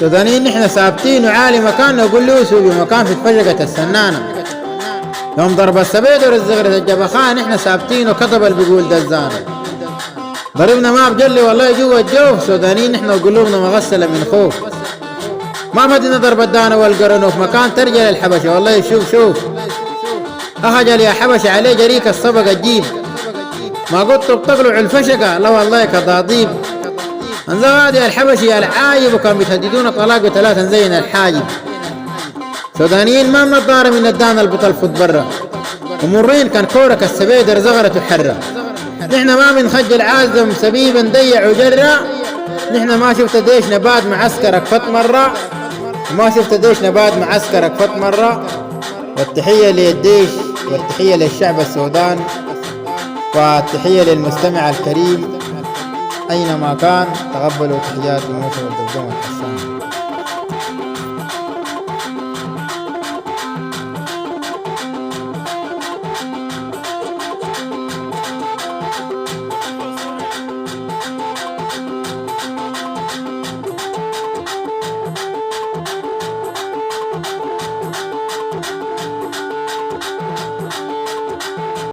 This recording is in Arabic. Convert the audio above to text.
سودانيين نحن ثابتين وعالي مكان نقول له سوق مكان في فجقة السنانة. يوم ضرب السبيد ورزغرة الجبخان نحن ثابتين وكتب اللي بيقول دزانة. ضربنا ما بجلي والله جوا الجوف. سودانيين نحن وقلوبنا مغسلة من خوف. ما بدنا ضرب الدانة والقرنوف مكان ترجل الحبشة. والله شوف أخجل يا حبشة عليه جريك الصبق الجيب. ما قلت بتقلع الفشقة لا والله كضاضيب. انزغادي الحبشي العايب وكان بيتهددون طلاق بثلاثة زين الحاجب. سودانيين ما منضارة من الدان البطل فوت برا. ومرين كان كورك السبيدر زغرة حرة. نحن ما بنخجل عازم سبيبا ضيع وجرة. نحن ما شفت ديش نبات معسكرك فت مرة. وما شفت ديش نبات معسكرك فت مرة. والتحية للديش والتحية للشعب السودان والتحية للمستمع الكريم أينما كان. تقبلوا تحيات موسى والدبدوم الحسان.